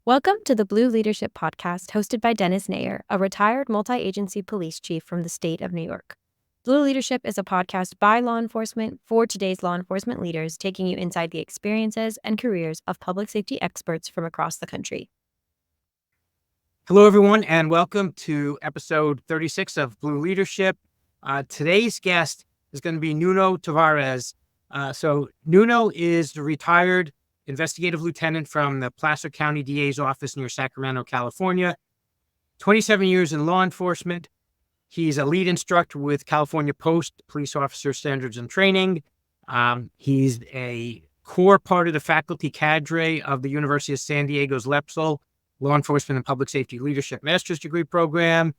Welcome to the Blue Leadership Podcast, hosted by Dennis Nayer, a retired multi-agency police chief from the state of New York. Blue Leadership is a podcast by law enforcement for today's law enforcement leaders, taking you inside the experiences and careers of public safety experts from across the country. Hello, everyone, and welcome to episode 36 of Blue Leadership. Today's guest is going to be Nuno Tavares. So Nuno is the retired investigative lieutenant from the Placer County DA's office near Sacramento, California. 27 years in law enforcement. He's a lead instructor with California Post Police Officer Standards and Training. He's a core part of the faculty cadre of the University of San Diego's LEPSL, Law Enforcement and Public Safety Leadership Master's Degree Program.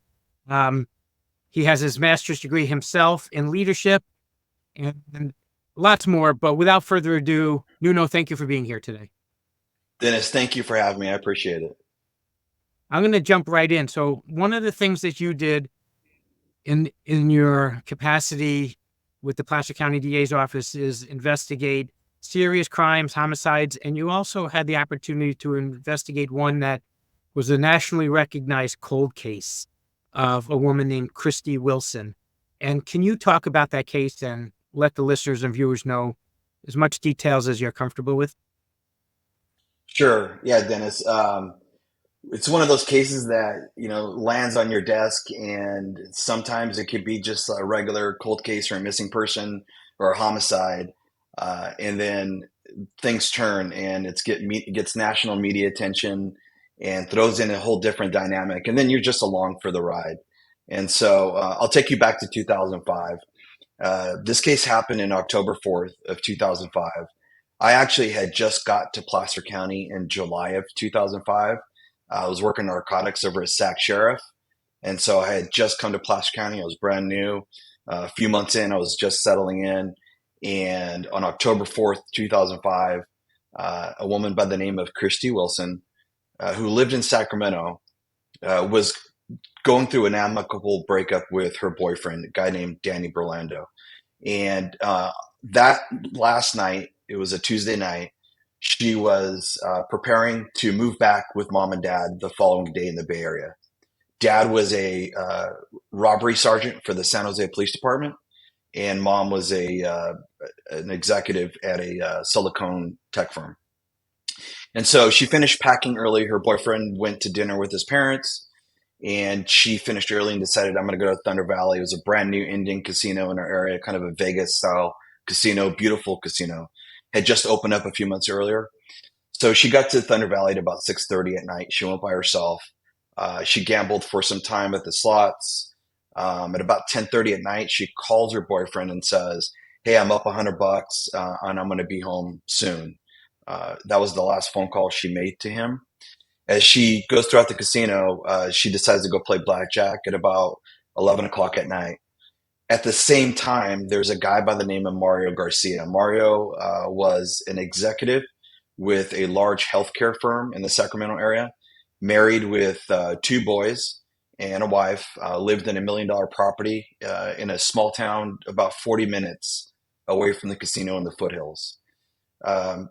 He has his master's degree himself in leadership and lots more. But without further ado, Nuno, thank you for being here today. Dennis, thank you for having me. I appreciate it. I'm going to jump right in. So one of the things that you did in your capacity with the Placer County DA's office is investigate serious crimes, homicides, and you also had the opportunity to investigate one that was a nationally recognized cold case of a woman named Christie Wilson. And can you talk about that case and let the listeners and viewers know as much details as you're comfortable with? Sure. Yeah, Dennis. It's one of those cases that, lands on your desk, and sometimes it could be just a regular cold case or a missing person or a homicide. And then things turn and it gets national media attention and throws in a whole different dynamic. And then you're just along for the ride. And so I'll take you back to 2005. This case happened in October 4th of 2005. I actually had just got to Placer County in July of 2005. I was working narcotics over at Sac Sheriff. And so I had just come to Placer County. I was brand new. A few months in, I was just settling in. And on October 4th, 2005, a woman by the name of Christie Wilson, who lived in Sacramento, was going through an amicable breakup with her boyfriend, a guy named Danny Burlando. And that last night, it was a Tuesday night, she was preparing to move back with mom and dad the following day in the Bay Area. Dad was a robbery sergeant for the San Jose Police Department, and mom was an executive at a silicone tech firm. And so she finished packing early. Her boyfriend went to dinner with his parents, and she finished early and decided, I'm going to go to Thunder Valley. It was a brand new Indian casino in our area, kind of a Vegas style casino, beautiful casino. Had just opened up a few months earlier. So she got to Thunder Valley at about 6:30 at night. She went by herself. She gambled for some time at the slots. At about 10:30 at night, she calls her boyfriend and says, "Hey, I'm up $100 and I'm going to be home soon." That was the last phone call she made to him. As she goes throughout the casino, she decides to go play blackjack at about 11 o'clock at night. At the same time, there's a guy by the name of Mario Garcia. Mario was an executive with a large healthcare firm in the Sacramento area, married with two boys and a wife, lived in $1 million property in a small town about 40 minutes away from the casino in the foothills.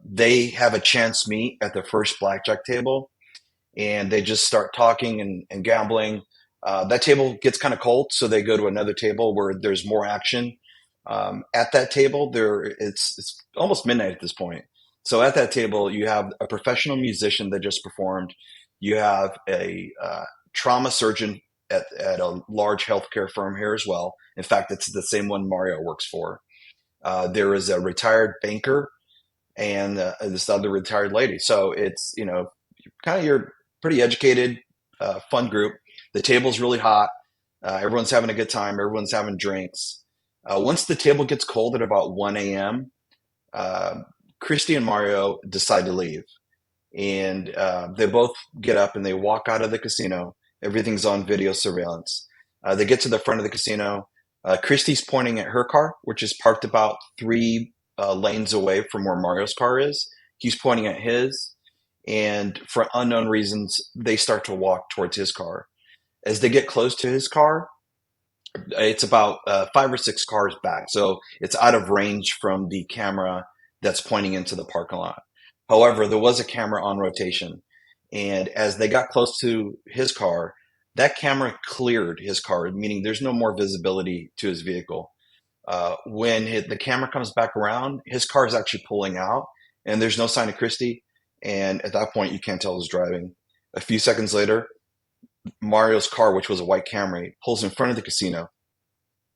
They have a chance meet at the first blackjack table, and they just start talking and gambling. That table gets kind of cold, so they go to another table where there's more action. At that table, it's almost midnight at this point. So at that table, you have a professional musician that just performed. You have a trauma surgeon at a large healthcare firm here as well. In fact, it's the same one Mario works for. There is a retired banker and this other retired lady. So it's, kind of your pretty educated, fun group. The table's really hot. Everyone's having a good time. Everyone's having drinks. Once the table gets cold at about 1 a.m., Christy and Mario decide to leave. And they both get up and they walk out of the casino. Everything's on video surveillance. They get to the front of the casino. Christy's pointing at her car, which is parked about 3 lanes away from where Mario's car is. He's pointing at his. And for unknown reasons, they start to walk towards his car. As they get close to his car, it's about 5 or 6 cars back. So it's out of range from the camera that's pointing into the parking lot. However, there was a camera on rotation. And as they got close to his car, that camera cleared his car, meaning there's no more visibility to his vehicle. When the camera comes back around, his car is actually pulling out, and there's no sign of Christie. And at that point, you can't tell who's driving. A few seconds later, Mario's car, which was a white Camry, pulls in front of the casino.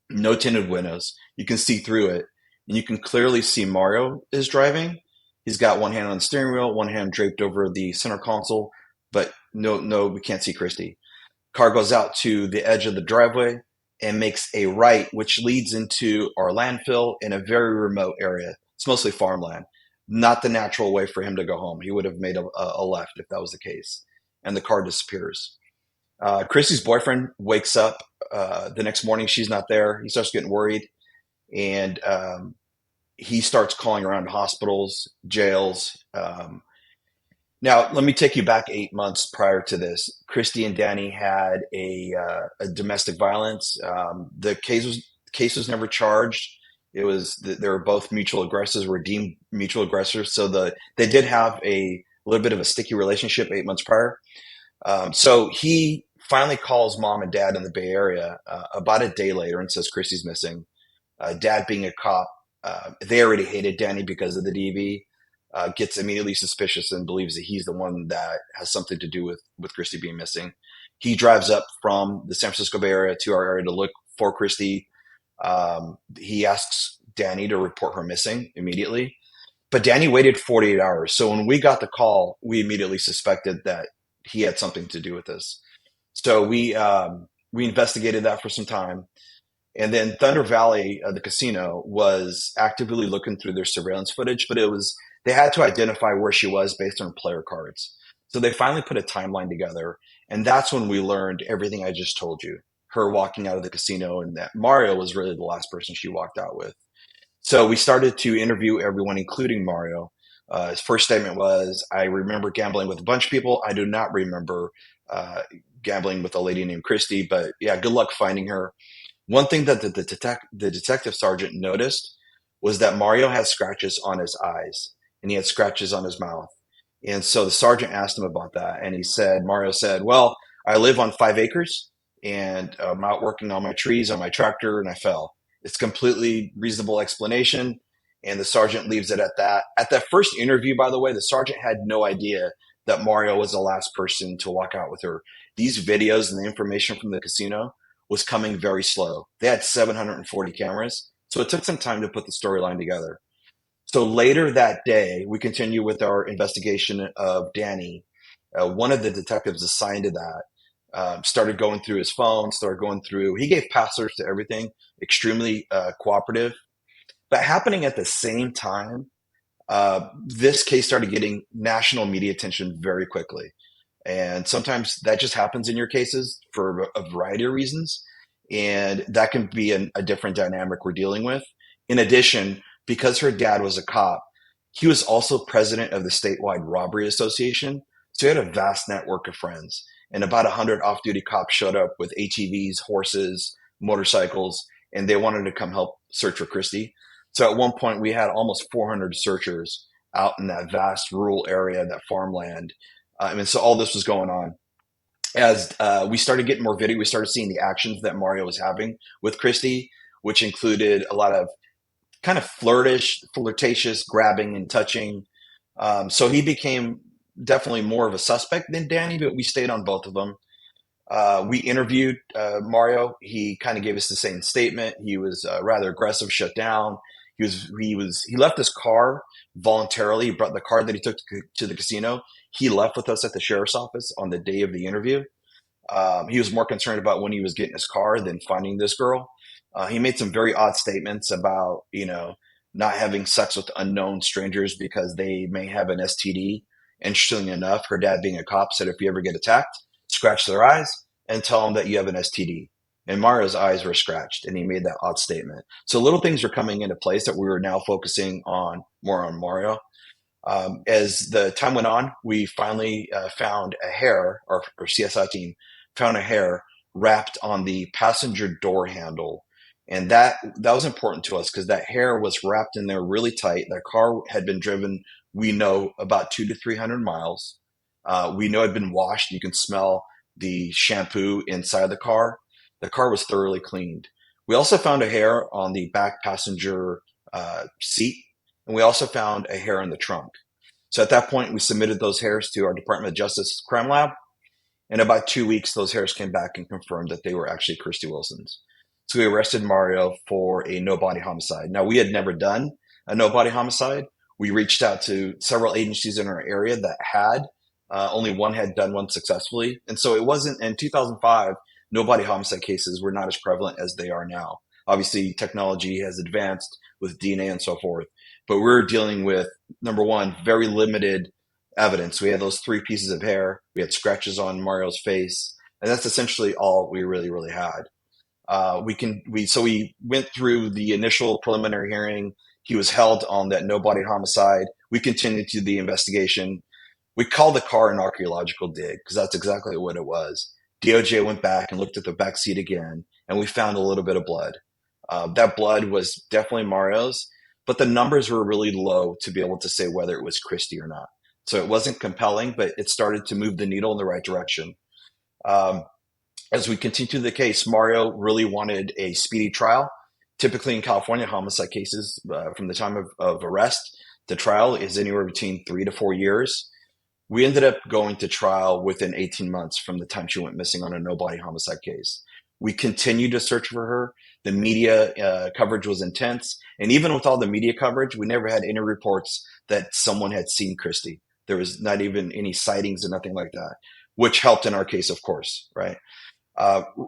No tinted windows. You can see through it, and you can clearly see Mario is driving. He's got one hand on the steering wheel, one hand draped over the center console, but no, we can't see Christie. Car goes out to the edge of the driveway and makes a right, which leads into our landfill in a very remote area. It's mostly farmland, not the natural way for him to go home. He would have made a left if that was the case. And the car disappears. Christie's boyfriend wakes up the next morning. She's not there. He starts getting worried, and he starts calling around hospitals, jails. Now, let me take you back 8 months prior to this. Christie and Danny had a domestic violence. The case was never charged. It was they were both mutual aggressors, were deemed mutual aggressors. So they did have a little bit of a sticky relationship 8 months prior. So he finally calls mom and dad in the Bay Area about a day later and says Christie's missing. Dad, being a cop, they already hated Danny because of the DV. Gets immediately suspicious and believes that he's the one that has something to do with Christie being missing. He drives up from the San Francisco Bay Area to our area to look for Christie. He asks Danny to report her missing immediately, but Danny waited 48 hours. So when we got the call, we immediately suspected that he had something to do with this. So we investigated that for some time. And then Thunder Valley, the casino, was actively looking through their surveillance footage, but they had to identify where she was based on player cards. So they finally put a timeline together, and that's when we learned everything I just told you. Her walking out of the casino, and that Mario was really the last person she walked out with. So we started to interview everyone, including Mario. His first statement was, "I remember gambling with a bunch of people. I do not remember gambling with a lady named Christie, but yeah, good luck finding her." One thing that the detective sergeant noticed was that Mario had scratches on his eyes and he had scratches on his mouth. And so the sergeant asked him about that. And Mario said, "Well, I live on 5 acres and I'm out working on my trees on my tractor and I fell." It's completely reasonable explanation. And the sergeant leaves it at that. At that first interview, by the way, the sergeant had no idea that Mario was the last person to walk out with her. These videos and the information from the casino was coming very slow. They had 740 cameras, so it took some time to put the storyline together. So later that day, we continue with our investigation of Danny. One of the detectives assigned to that started going through his phone, he gave passwords to everything, extremely cooperative. But happening at the same time, this case started getting national media attention very quickly. And sometimes that just happens in your cases for a variety of reasons. And that can be a different dynamic we're dealing with. In addition, because her dad was a cop, he was also president of the statewide robbery association. So he had a vast network of friends. And about 100 off-duty cops showed up with ATVs, horses, motorcycles, and they wanted to come help search for Christie. So at one point, we had almost 400 searchers out in that vast rural area, that farmland. And so all this was going on. As we started getting more video, we started seeing the actions that Mario was having with Christie, which included a lot of kind of flirtatious grabbing and touching. So he became definitely more of a suspect than Danny, but we stayed on both of them. We interviewed Mario. He kind of gave us the same statement. He was rather aggressive, shut down. He left his car voluntarily. He brought the car that he took to the casino. He left with us at the sheriff's office on the day of the interview. He was more concerned about when he was getting his car than finding this girl. He made some very odd statements about, not having sex with unknown strangers because they may have an STD. Interestingly enough, her dad, being a cop, said if you ever get attacked, scratch their eyes and tell them that you have an STD. And Mario's eyes were scratched, and he made that odd statement. So little things were coming into place that we were now focusing more on Mario. As the time went on, we finally found a hair, our CSI team found a hair wrapped on the passenger door handle. And that was important to us because that hair was wrapped in there really tight. That car had been driven, we know, about 200 to 300 miles. We know it had been washed. You can smell the shampoo inside the car. The car was thoroughly cleaned. We also found a hair on the back passenger seat, and we also found a hair in the trunk. So at that point, we submitted those hairs to our Department of Justice crime lab. In about 2 weeks, those hairs came back and confirmed that they were actually Christie Wilson's. So we arrested Mario for a no-body homicide. Now, we had never done a no-body homicide. We reached out to several agencies in our area that had. Only one had done one successfully. And so it wasn't, in 2005, no-body homicide cases were not as prevalent as they are now. Obviously, technology has advanced with DNA and so forth. But we're dealing with, number one, very limited evidence. We had those 3 pieces of hair. We had scratches on Mario's face, and that's essentially all we really had. So we went through the initial preliminary hearing. He was held on that no body homicide. We continued to the investigation. We called the car an archaeological dig because that's exactly what it was. DOJ went back and looked at the back seat again, and we found a little bit of blood. That blood was definitely Mario's, but the numbers were really low to be able to say whether it was Christie or not. So it wasn't compelling, but it started to move the needle in the right direction. As we continue the case, Mario really wanted a speedy trial. Typically in California, homicide cases, from the time of arrest to trial is anywhere between 3 to 4 years. We ended up going to trial within 18 months from the time she went missing on a no-body homicide case. We continued to search for her. The media coverage was intense. And even with all the media coverage, we never had any reports that someone had seen Christie. There was not even any sightings and nothing like that, which helped in our case, of course, right?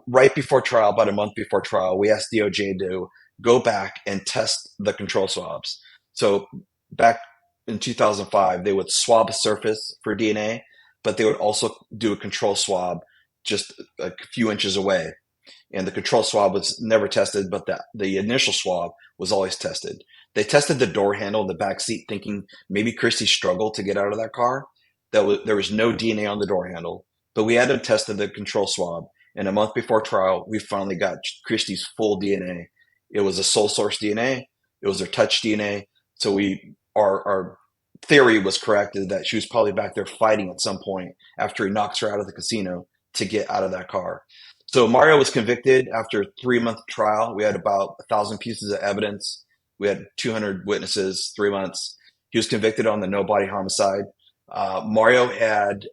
Right before trial, about a month before trial, we asked DOJ to go back and test the control swabs. So back in 2005, they would swab a surface for DNA, but they would also do a control swab just a few inches away. And the control swab was never tested, but the initial swab was always tested. They tested the door handle in the back seat, thinking maybe Christie struggled to get out of that car. There was no DNA on the door handle, but we had them tested the control swab. And a month before trial, we finally got Christie's full DNA. It was a sole source DNA. It was her touch DNA. So our theory was corrected that she was probably back there fighting at some point after he knocks her out of the casino to get out of that car. So Mario was convicted after a 3-month trial. We had about 1,000 pieces of evidence. We had 200 witnesses, 3 months. He was convicted on the no-body homicide. Mario had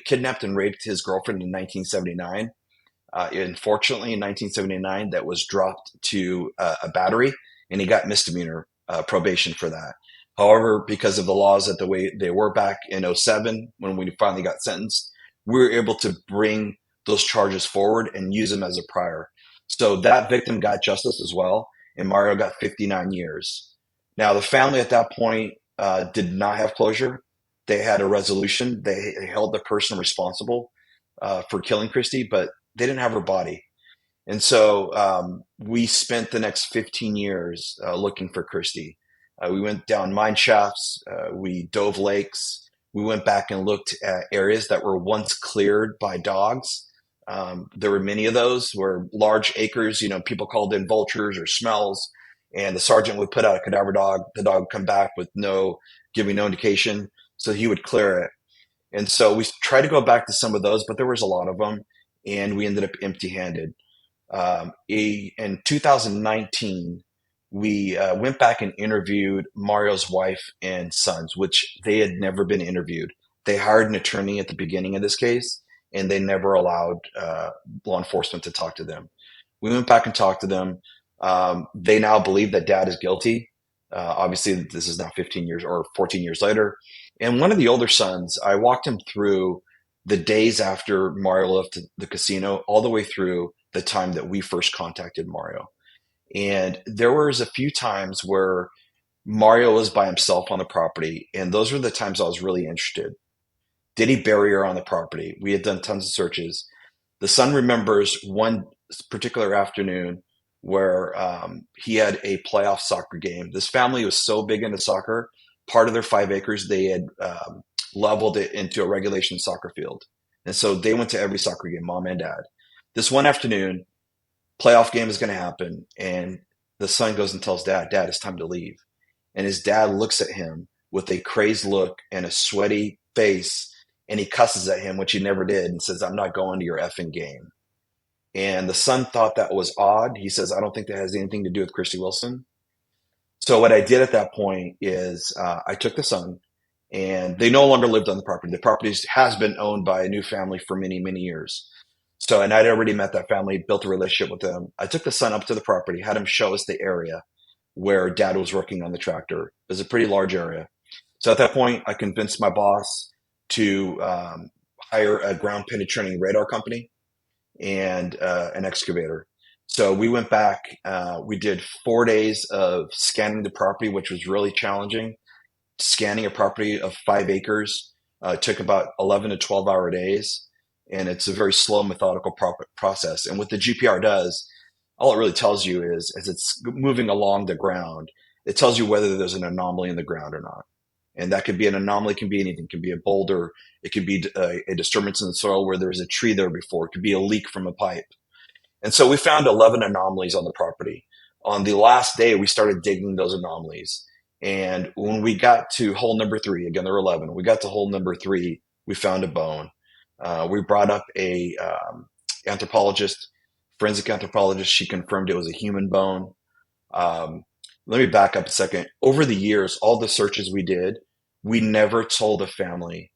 kidnapped and raped his girlfriend in 1979. Unfortunately, in 1979, that was dropped to a battery, and he got misdemeanor probation for that. However, because of the laws that the way they were back in 2007, when we finally got sentenced, we were able to bring those charges forward and use them as a prior. So that victim got justice as well, and Mario got 59 years. Now, the family at that point did not have closure. They had a resolution. They held the person responsible for killing Christie, but they didn't have her body. And so we spent the next 15 years looking for Christie. We went down mine shafts. We dove lakes. We went back and looked at areas that were once cleared by dogs. There were many of those where large acres, people called in vultures or smells, and the sergeant would put out a cadaver dog. The dog would come back with giving no indication. So he would clear it. And so we tried to go back to some of those, but there was a lot of them, and we ended up empty-handed. In 2019, we went back and interviewed Mario's wife and sons, which they had never been interviewed. They hired an attorney at the beginning of this case, and they never allowed law enforcement to talk to them. We went back and talked to them. They now believe that dad is guilty. Obviously, this is now 15 years or 14 years later. And one of the older sons, I walked him through the days after Mario left the casino, all the way through the time that we first contacted Mario. And there was a few times where Mario was by himself on the property, and those were the times I was really interested. Did he bury her on the property? We had done tons of searches. The son remembers one particular afternoon where he had a playoff soccer game. This family was so big into soccer, part of their 5 acres, they had leveled it into a regulation soccer field. And so they went to every soccer game, mom and dad. This one afternoon, playoff game is going to happen, and the son goes and tells dad, it's time to leave. And his dad looks at him with a crazed look and a sweaty face, and he cusses at him, which he never did, and says, "I'm not going to your effing game." And the son thought that was odd. He says, "I don't think that has anything to do with Christie Wilson." So what I did at that point is I took the son, and they no longer lived on the property. The property has been owned by a new family for many, many years. So, and I'd already met that family, built a relationship with them. I took the son up to the property, had him show us the area where dad was working on the tractor. It was a pretty large area. So at that point, I convinced my boss to hire a ground penetrating radar company and an excavator. So we went back. We did 4 days of scanning the property, which was really challenging. Scanning a property of 5 acres took about 11 to 12-hour days, and it's a very slow, methodical process. And what the GPR does, all it really tells you is, as it's moving along the ground, it tells you whether there's an anomaly in the ground or not. And that could be an anomaly, can be anything. It can be a boulder. It could be a disturbance in the soil where there was a tree there before. It could be a leak from a pipe. And so we found 11 anomalies on the property. On the last day, we started digging those anomalies. And when we got to hole number 3, again, there were 11. We got to hole number 3, we found a bone. We brought up a anthropologist, forensic anthropologist. She confirmed it was a human bone. Let me back up a second. Over the years, all the searches we did, we never told the family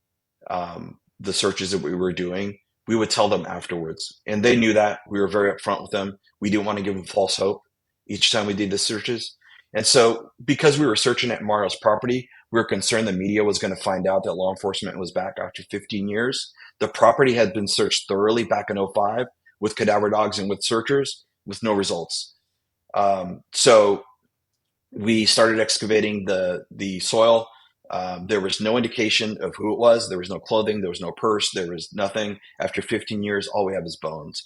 the searches that we were doing. We would tell them afterwards. And they knew that. We were very upfront with them. We didn't want to give them false hope each time we did the searches. And so because we were searching at Mario's property, we were concerned the media was going to find out that law enforcement was back after 15 years. The property had been searched thoroughly back in '05 with cadaver dogs and with searchers with no results. So we started excavating the soil. There was no indication of who it was. There was no clothing. There was no purse. There was nothing. After 15 years, all we have is bones.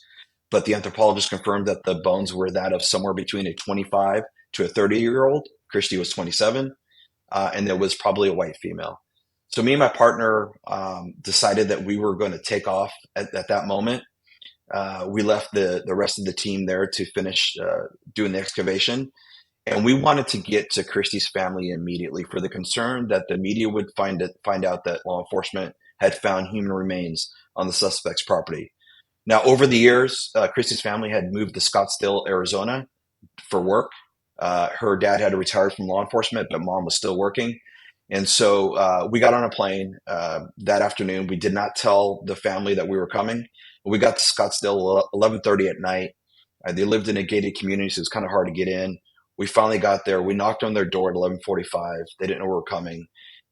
But the anthropologist confirmed that the bones were that of somewhere between a 25 to a 30-year-old. Christie was 27, and there was probably a white female. So me and my partner decided that we were going to take off at that moment. We left the rest of the team there to finish doing the excavation. And we wanted to get to Christie's family immediately for the concern that the media would find out that law enforcement had found human remains on the suspect's property. Now, over the years, Christie's family had moved to Scottsdale, Arizona for work. Her dad had retired from law enforcement, but mom was still working. And so we got on a plane that afternoon. We did not tell the family that we were coming. We got to Scottsdale 11:30 at night. They lived in a gated community, so it was kind of hard to get in. We finally got there. We knocked on their door at 11:45. They didn't know we were coming.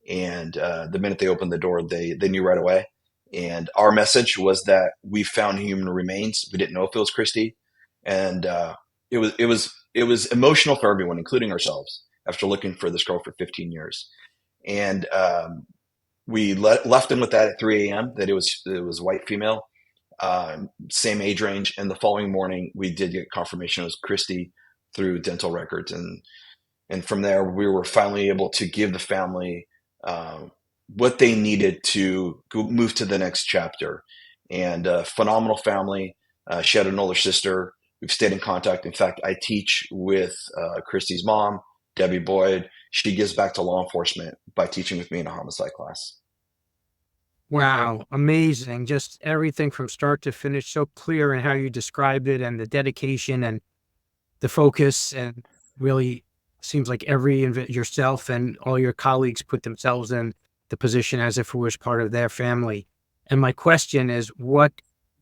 And the minute they opened the door, they knew right away. And our message was that we found human remains. We didn't know if it was Christie. And it was emotional for everyone, including ourselves, after looking for this girl for 15 years. And we left them with that at 3 a.m., that it was white female, same age range. And the following morning, we did get confirmation it was Christie through dental records. And from there, we were finally able to give the family what they needed to move to the next chapter. And phenomenal family. She had an older sister. We've stayed in contact. In fact, I teach with Christie's mom, Debbie Boyd. She gives back to law enforcement by teaching with me in a homicide class. Wow, amazing. Just everything from start to finish, so clear in how you described it, and the dedication and the focus, and really seems like yourself and all your colleagues put themselves in the position as if it was part of their family. And my question is, what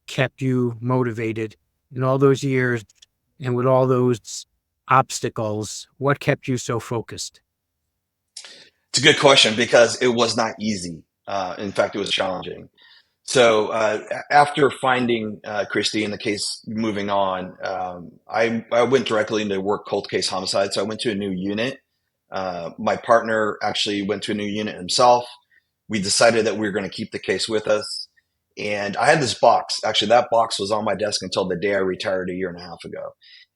kept you motivated in all those years and with all those obstacles? What kept you so focused? It's a good question because it was not easy. In fact, it was challenging. So after finding Christie and the case moving on, I went directly into work cold case homicide. So I went to a new unit. My partner actually went to a new unit himself. We decided that we were going to keep the case with us. And I had this box. Actually, that box was on my desk until the day I retired a year and a half ago.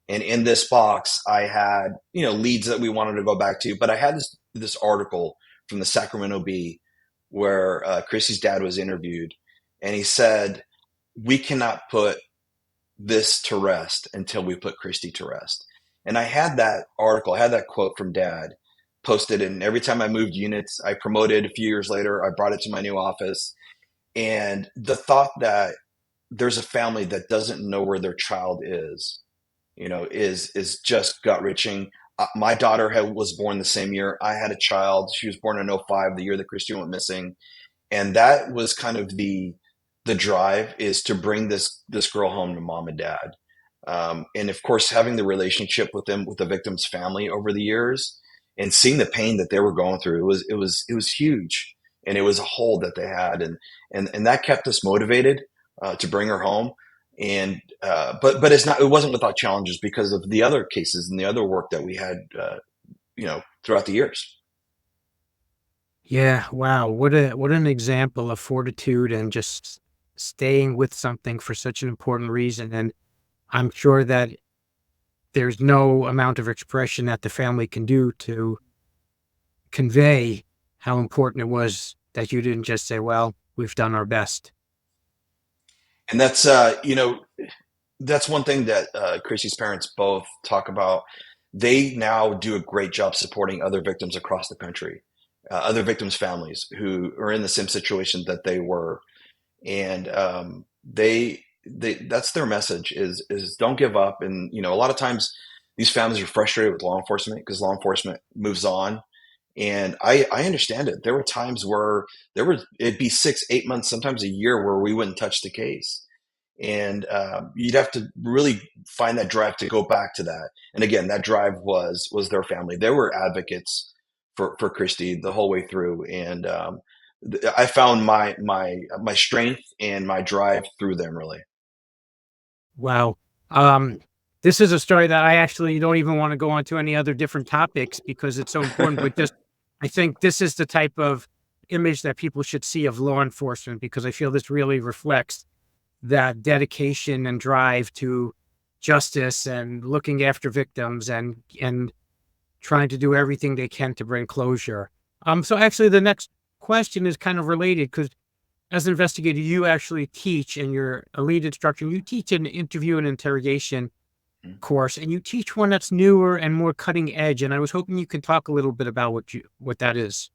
And in this box, I had leads that we wanted to go back to. But I had this article from the Sacramento Bee where Christie's dad was interviewed. And he said, we cannot put this to rest until we put Christie to rest. And I had that article, I had that quote from dad posted. And every time I moved units, I promoted a few years later, I brought it to my new office. And the thought that there's a family that doesn't know where their child is, is just gut wrenching. My daughter was born the same year I had a child. She was born in '05, the year that Christy went missing, and that was kind of the drive, is to bring this girl home to mom and dad. And of course, having the relationship with them, with the victim's family over the years, and seeing the pain that they were going through, it was huge, and it was a hole that they had, and that kept us motivated to bring her home. And but it wasn't without challenges because of the other cases and the other work that we had, throughout the years. Yeah, wow. What an example of fortitude and just staying with something for such an important reason. And I'm sure that there's no amount of expression that the family can do to convey how important it was that you didn't just say, well, we've done our best. And that's one thing that Chrissy's parents both talk about. They now do a great job supporting other victims across the country, other victims' families who are in the same situation that they were, and they that's their message, is don't give up. And a lot of times these families are frustrated with law enforcement because law enforcement moves on. And I understand it. There were times where it'd be 6, 8 months, sometimes a year, where we wouldn't touch the case, and you'd have to really find that drive to go back to that. And again, that drive was their family. They were advocates for Christy the whole way through, and I found my strength and my drive through them, really. Wow. Um, this is a story that I actually don't even want to go on to any other different topics because it's so important, but just I think this is the type of image that people should see of law enforcement, because I feel this really reflects that dedication and drive to justice and looking after victims and trying to do everything they can to bring closure. So actually the next question is kind of related, because as an investigator, you actually teach, and you're a lead instructor. You teach an interview and interrogation course, and you teach one that's newer and more cutting edge. And I was hoping you could talk a little bit about what that is.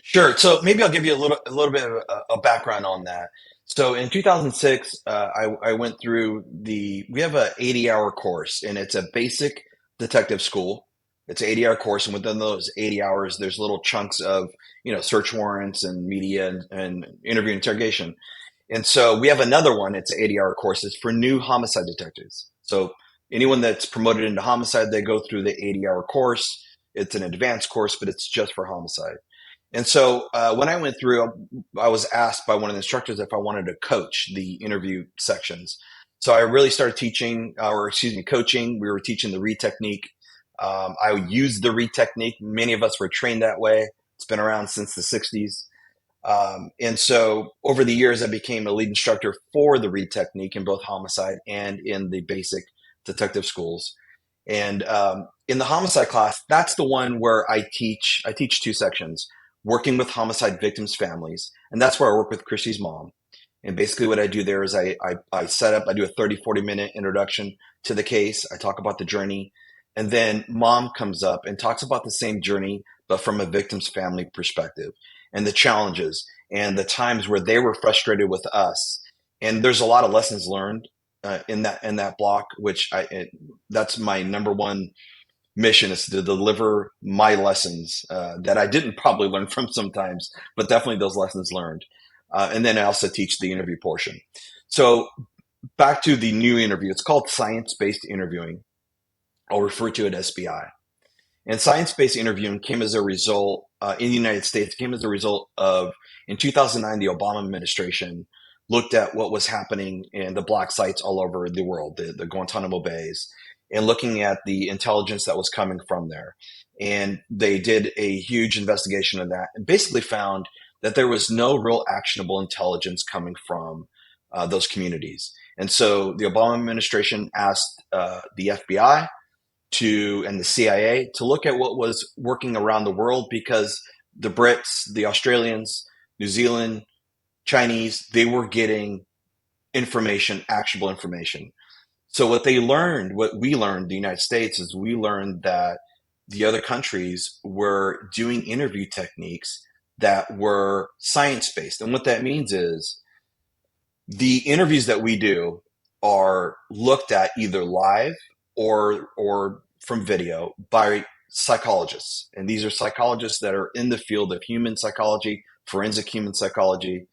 Sure. So maybe I'll give you a little bit of a background on that. So in 2006, I went through we have a 80-hour course, and it's a basic detective school. It's an 80-hour course, and within those 80 hours, there's little chunks of, search warrants and media and interview and interrogation. And so we have another one. It's an 80-hour course. It's for new homicide detectives. So anyone that's promoted into homicide, they go through the 80-hour course. It's an advanced course, but it's just for homicide. And so when I went through, I was asked by one of the instructors if I wanted to coach the interview sections. So I really started teaching, or excuse me, coaching. We were teaching the read technique. I used the read technique. Many of us were trained that way. It's been around since the 60s. And so over the years, I became a lead instructor for the read technique in both homicide and in the basic detective schools. And in the homicide class, that's the one where I teach. I teach two sections: working with homicide victims' families, and that's where I work with Christy's mom. And basically, what I do there is I set up. I do a 30-40 minute introduction to the case. I talk about the journey, and then mom comes up and talks about the same journey, but from a victim's family perspective, and the challenges and the times where they were frustrated with us. And there's a lot of lessons learned in that block, which that's my number one mission, is to deliver my lessons that I didn't probably learn from sometimes, but definitely those lessons learned. And then I also teach the interview portion. So back to the new interview, it's called science-based interviewing. I'll refer to it as SBI. And science-based interviewing came as a result, in the United States, came as a result of, in 2009, the Obama administration looked at what was happening in the black sites all over the world, the Guantanamo Bays, and looking at the intelligence that was coming from there. And they did a huge investigation of that and basically found that there was no real actionable intelligence coming from those communities. And so the Obama administration asked the FBI and the CIA to look at what was working around the world, because the Brits, the Australians, New Zealand, Chinese, they were getting information, actionable information. So what we learned, the United States, is we learned that the other countries were doing interview techniques that were science-based. And what that means is the interviews that we do are looked at either live or from video by psychologists. And these are psychologists that are in the field of human psychology, forensic human psychology.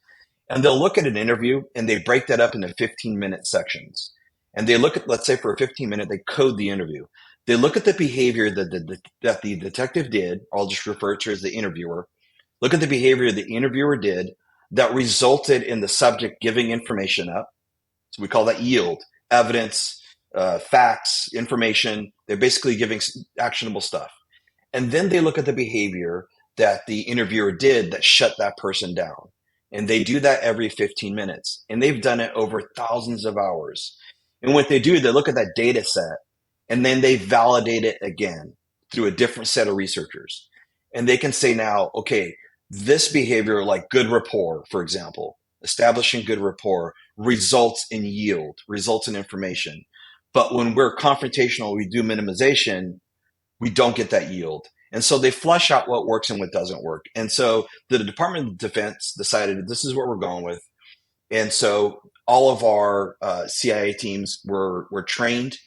And they'll look at an interview and they break that up into 15-minute sections. And they look at, let's say for a 15-minute, they code the interview. They look at the behavior that the detective did, or I'll just refer to as the interviewer. Look at the behavior the interviewer did that resulted in the subject giving information up. So we call that yield, evidence, facts, information. They're basically giving actionable stuff. And then they look at the behavior that the interviewer did that shut that person down. And they do that every 15 minutes. And they've done it over thousands of hours. And what they do, they look at that data set and then they validate it again through a different set of researchers. And they can say now, okay, this behavior, like good rapport, for example, establishing good rapport results in yield, results in information. But when we're confrontational, we do minimization, we don't get that yield. And so they flush out what works and what doesn't work. And so the Department of Defense decided this is what we're going with. And so all of our CIA teams were trained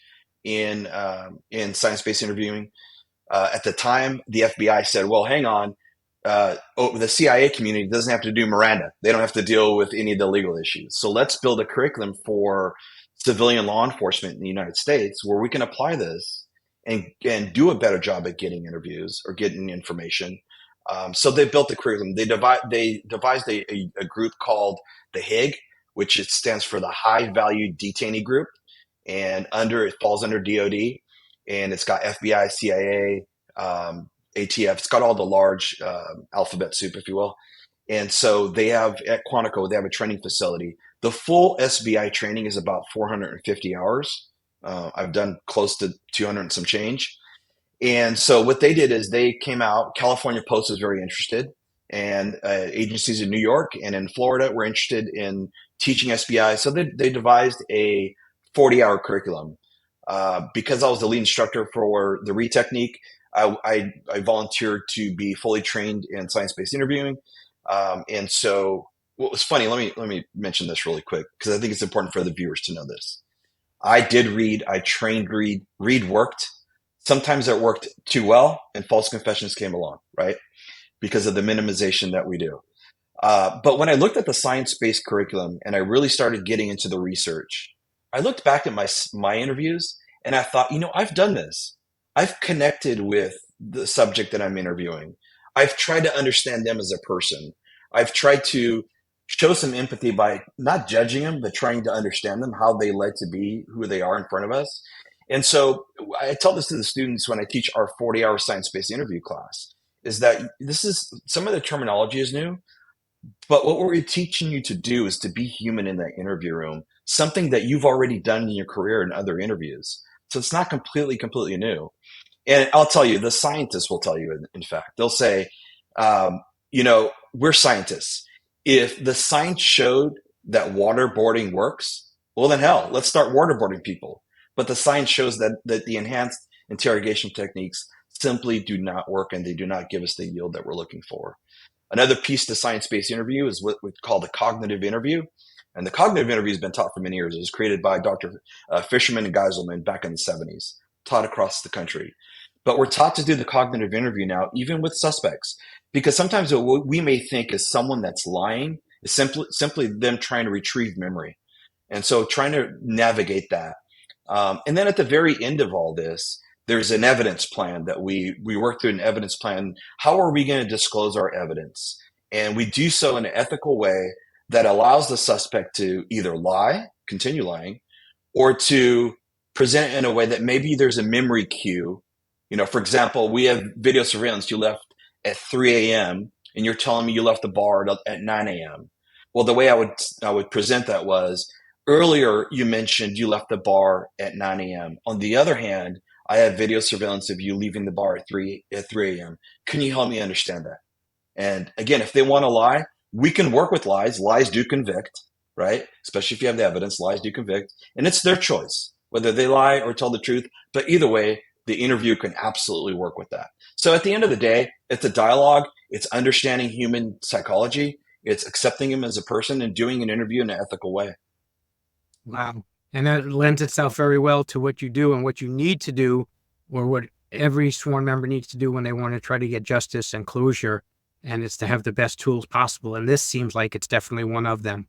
in science-based interviewing. At the time, the FBI said, well, hang on. The CIA community doesn't have to do Miranda. They don't have to deal with any of the legal issues. So let's build a curriculum for civilian law enforcement in the United States where we can apply this and do a better job at getting interviews or getting information. So they built the curriculum. They devised a group called the HIG, which it stands for the High Value Detainee Group, and it falls under DoD, and it's got FBI, CIA, ATF. It's got all the large alphabet soup, if you will. And so they have at Quantico, they have a training facility. The full SBI training is about 450 hours. I've done close to 200 and some change. And so what they did is they came out, California Post was very interested, and agencies in New York and in Florida were interested in teaching SBI. So they devised a 40-hour curriculum. Because I was the lead instructor for the RE technique, I volunteered to be fully trained in science-based interviewing. And so what was funny, let me mention this really quick, because I think it's important for the viewers to know this. I did read, I trained read. Read worked. Sometimes it worked too well, and false confessions came along, right? Because of the minimization that we do. But when I looked at the science-based curriculum and I really started getting into the research, I looked back at my interviews and I thought, I've done this. I've connected with the subject that I'm interviewing. I've tried to understand them as a person. I've tried to show some empathy by not judging them, but trying to understand them, how they led to be who they are in front of us. And so I tell this to the students when I teach our 40-hour science-based interview class, is that some of the terminology is new, but what we're teaching you to do is to be human in that interview room, something that you've already done in your career in other interviews. So it's not completely new. And I'll tell you, the scientists will tell you, in fact, they'll say, we're scientists. If the science showed that waterboarding works, well, then hell, let's start waterboarding people. But the science shows that the enhanced interrogation techniques simply do not work, and they do not give us the yield that we're looking for. Another piece to science-based interview is what we call the cognitive interview. And the cognitive interview has been taught for many years. It was created by Dr. Fisherman and Geiselman back in the 70s, taught across the country. But we're taught to do the cognitive interview now, even with suspects, because sometimes what we may think is someone that's lying is simply them trying to retrieve memory. And so trying to navigate that. And then at the very end of all this, there's an evidence plan that we work through an evidence plan. How are we going to disclose our evidence? And we do so in an ethical way that allows the suspect to either lie, continue lying, or to present in a way that maybe there's a memory cue. For example, we have video surveillance. You left at 3 a.m. and you're telling me you left the bar at 9 a.m. Well, the way I would present that was, earlier you mentioned you left the bar at 9 a.m. On the other hand, I have video surveillance of you leaving the bar at 3 a.m. Can you help me understand that? And again, if they want to lie, we can work with lies. Lies do convict, right? Especially if you have the evidence, lies do convict. And it's their choice, whether they lie or tell the truth. But either way, the interview can absolutely work with that. So at the end of the day, it's a dialogue. It's understanding human psychology. It's accepting him as a person and doing an interview in an ethical way. Wow. And that lends itself very well to what you do and what you need to do, or what every sworn member needs to do when they want to try to get justice and closure. And it's to have the best tools possible. And this seems like it's definitely one of them.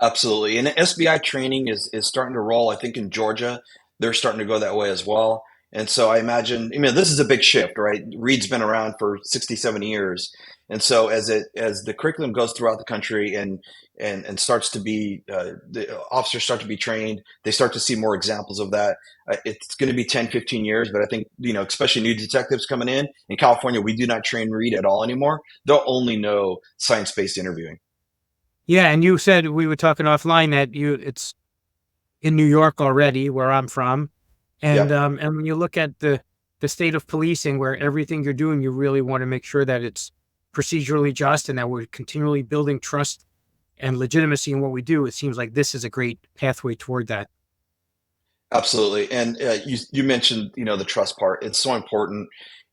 Absolutely. And SBI training is starting to roll. I think in Georgia, they're starting to go that way as well. And so I imagine, this is a big shift, right? Reed's been around for 60, 70 years. And so as the curriculum goes throughout the country and starts to be, the officers start to be trained, they start to see more examples of that. It's going to be 10, 15 years, but I think, especially new detectives coming in California, we do not train Reed at all anymore. They'll only know science-based interviewing. Yeah. And you said, we were talking offline, that it's in New York already, where I'm from. And, Yep. and when you look at the state of policing, where everything you're doing, you really want to make sure that it's procedurally just and that we're continually building trust and legitimacy in what we do. It seems like this is a great pathway toward that. Absolutely. And you mentioned, the trust part. It's so important.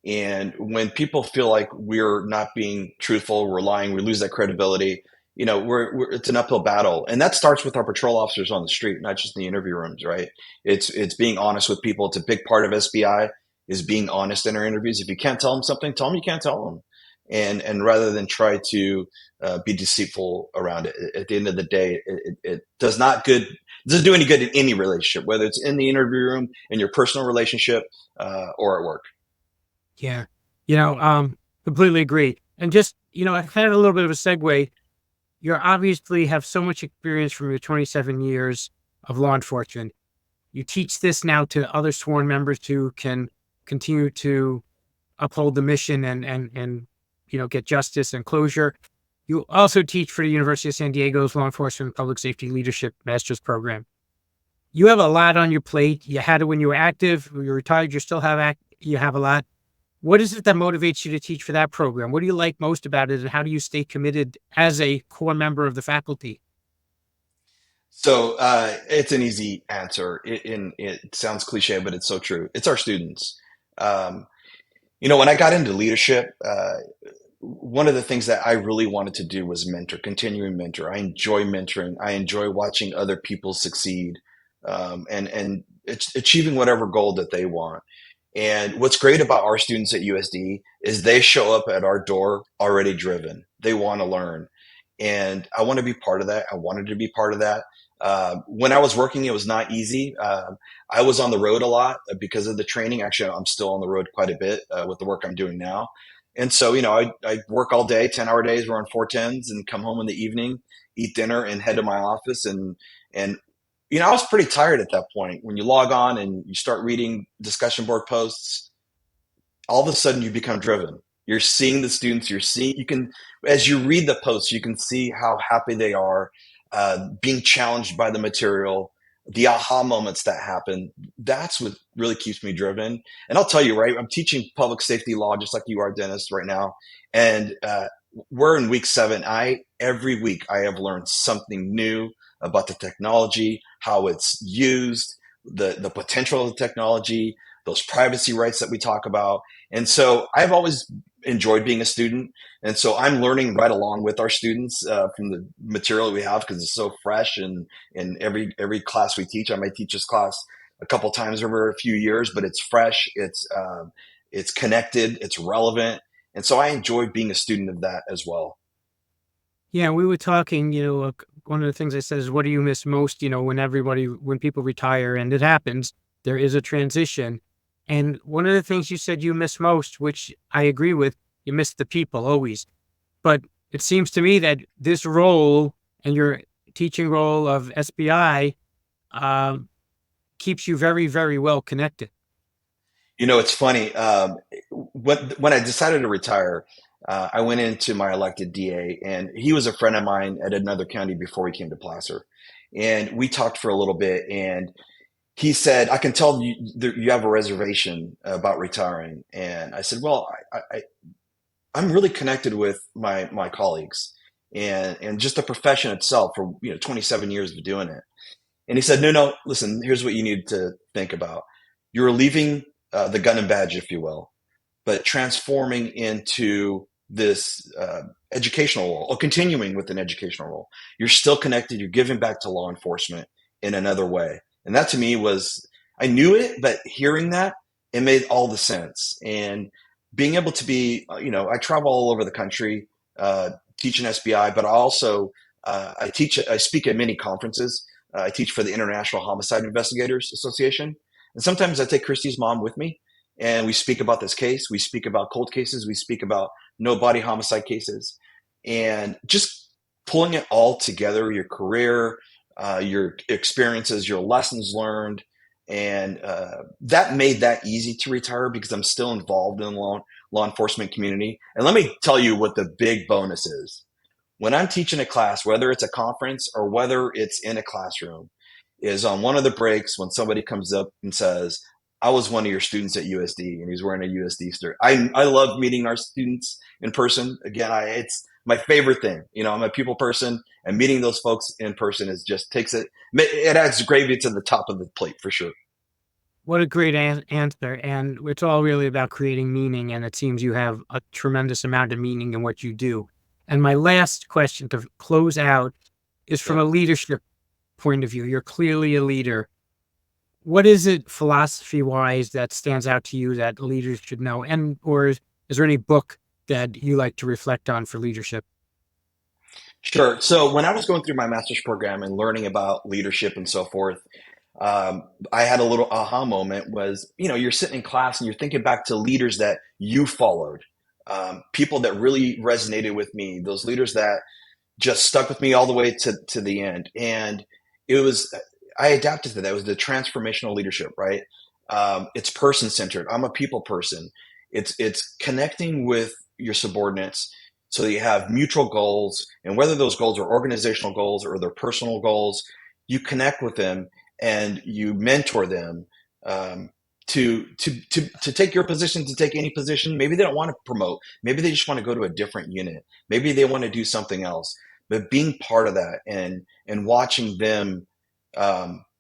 And when people feel like we're not being truthful, we're lying, we lose that credibility. It's an uphill battle, and that starts with our patrol officers on the street, not just in the interview rooms, right? It's being honest with people. It's a big part of SBI is being honest in our interviews. If you can't tell them something, tell them you can't tell them, and rather than try to be deceitful around it. At the end of the day, it doesn't do any good in any relationship, whether it's in the interview room, in your personal relationship, or at work. Yeah. Completely agree. And just, I had a little bit of a segue. You obviously have so much experience from your 27 years of law enforcement. You teach this now to other sworn members who can continue to uphold the mission and get justice and closure. You also teach for the University of San Diego's Law Enforcement and Public Safety Leadership Master's Program. You have a lot on your plate. You had it when you were active. When you're retired, you still have you have a lot. What is it that motivates you to teach for that program? What do you like most about it, and how do you stay committed as a core member of the faculty? So it's an easy answer. It sounds cliche, but it's so true. It's our students. Um, when I got into leadership, one of the things that I really wanted to do was mentor, continuing mentor. I enjoy mentoring. I enjoy watching other people succeed, and it's achieving whatever goal that they want. And what's great about our students at USD is they show up at our door already driven. They want to learn. And I want to be part of that. I wanted to be part of that. When I was working, it was not easy. I was on the road a lot because of the training. Actually, I'm still on the road quite a bit with the work I'm doing now. And so, I work all day, 10-hour days, run 410s, and come home in the evening, eat dinner, and head to my office. And I was pretty tired at that point. When you log on and you start reading discussion board posts, all of a sudden you become driven. You're seeing the students, you can, as you read the posts, you can see how happy they are, being challenged by the material, the aha moments that happen. That's what really keeps me driven. And I'll tell you, right, I'm teaching public safety law just like you are, Dennis, right now. And we're in week 7. Every week I have learned something new about the technology, how it's used, the potential of the technology, those privacy rights that we talk about. And so I've always enjoyed being a student. And so I'm learning right along with our students from the material we have because it's so fresh. And in every class we teach, I might teach this class a couple times over a few years, but it's fresh, it's connected, it's relevant. And so I enjoy being a student of that as well. Yeah, we were talking, one of the things I said is, what do you miss most, when people retire, and it happens, there is a transition. And one of the things you said you miss most, which I agree with, you miss the people always. But it seems to me that this role and your teaching role of SBI keeps you very, very well connected. It's funny. When I decided to retire, I went into my elected DA, and he was a friend of mine at another county before he came to Placer. And we talked for a little bit, and he said, I can tell you have a reservation about retiring. And I said, well, I'm really connected with my colleagues and just the profession itself for 27 years of doing it. And he said, no, listen, here's what you need to think about. You're leaving the gun and badge, if you will, but transforming into this educational role or continuing with an educational role. You're still connected. You're giving back to law enforcement in another way. And that to me was, I knew it, but hearing that, it made all the sense. And being able to be, I travel all over the country, teaching SBI, but I speak at many conferences. I teach for the International Homicide Investigators Association. And sometimes I take Christie's mom with me, and we speak about this case. We speak about cold cases. We speak about no body homicide cases, and just pulling it all together, your career, your experiences, your lessons learned. And that made that easy to retire because I'm still involved in the law enforcement community. And let me tell you what the big bonus is. When I'm teaching a class, whether it's a conference or whether it's in a classroom, is on one of the breaks when somebody comes up and says, I was one of your students at USD, and he's wearing a USD shirt. I love meeting our students in person. Again, it's my favorite thing. I'm a people person, and meeting those folks in person it adds gravy to the top of the plate for sure. What a great answer. And it's all really about creating meaning. And it seems you have a tremendous amount of meaning in what you do. And my last question to close out is from a leadership point of view. You're clearly a leader. What is it philosophy-wise that stands out to you that leaders should know? Or is there any book that you like to reflect on for leadership? Sure. So when I was going through my master's program and learning about leadership and so forth, I had a little aha moment was, you're sitting in class and you're thinking back to leaders that you followed, people that really resonated with me, those leaders that just stuck with me all the way to the end. And I adapted to that. It was the transformational leadership, right? It's person-centered. I'm a people person. It's connecting with your subordinates so that you have mutual goals, and whether those goals are organizational goals or they're personal goals, you connect with them and you mentor them to take your position, to take any position. Maybe they don't want to promote. Maybe they just want to go to a different unit. Maybe they want to do something else. But being part of that and watching them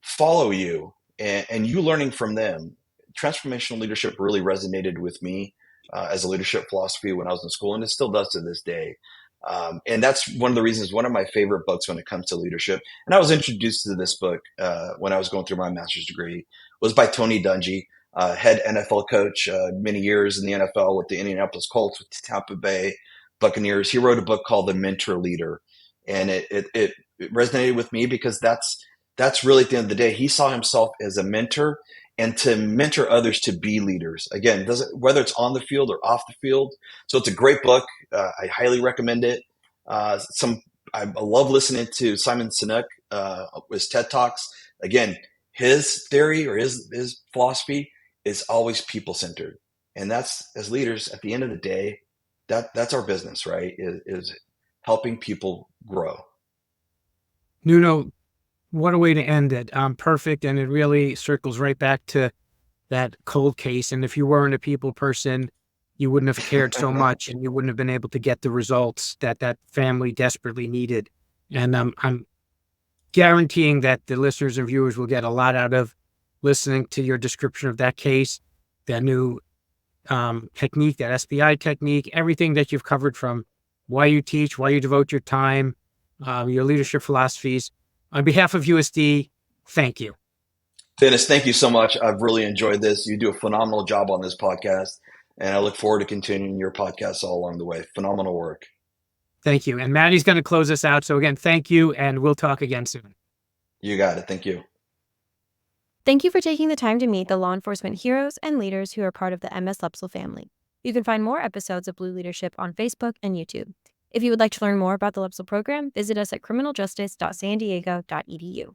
follow you and you learning from them, transformational leadership really resonated with me as a leadership philosophy when I was in school, and it still does to this day. And that's one of the reasons, one of my favorite books when it comes to leadership. And I was introduced to this book when I was going through my master's degree, was by Tony Dungy, head NFL coach, many years in the NFL with the Indianapolis Colts, with the Tampa Bay Buccaneers. He wrote a book called The Mentor Leader. And it resonated with me because that's really, at the end of the day, he saw himself as a mentor and to mentor others to be leaders. Again, whether it's on the field or off the field. So it's a great book. I highly recommend it. I love listening to Simon Sinek, his TED Talks. Again, his theory or his philosophy is always people-centered. And that's, as leaders, at the end of the day, that's our business, right? Is helping people grow. Nuno, what a way to end it. Perfect. And it really circles right back to that cold case. And if you weren't a people person, you wouldn't have cared so much and you wouldn't have been able to get the results that family desperately needed. And I'm guaranteeing that the listeners and viewers will get a lot out of listening to your description of that case, that new technique, that SBI technique, everything that you've covered, from why you teach, why you devote your time, your leadership philosophies. On behalf of USD, thank you. Dennis, thank you so much. I've really enjoyed this. You do a phenomenal job on this podcast, and I look forward to continuing your podcasts all along the way. Phenomenal work. Thank you. And Maddie's going to close us out. So again, thank you, and we'll talk again soon. You got it. Thank you. Thank you for taking the time to meet the law enforcement heroes and leaders who are part of the MS LEPSL family. You can find more episodes of Blue Leadership on Facebook and YouTube. If you would like to learn more about the LEPSL program, visit us at criminaljustice.sandiego.edu.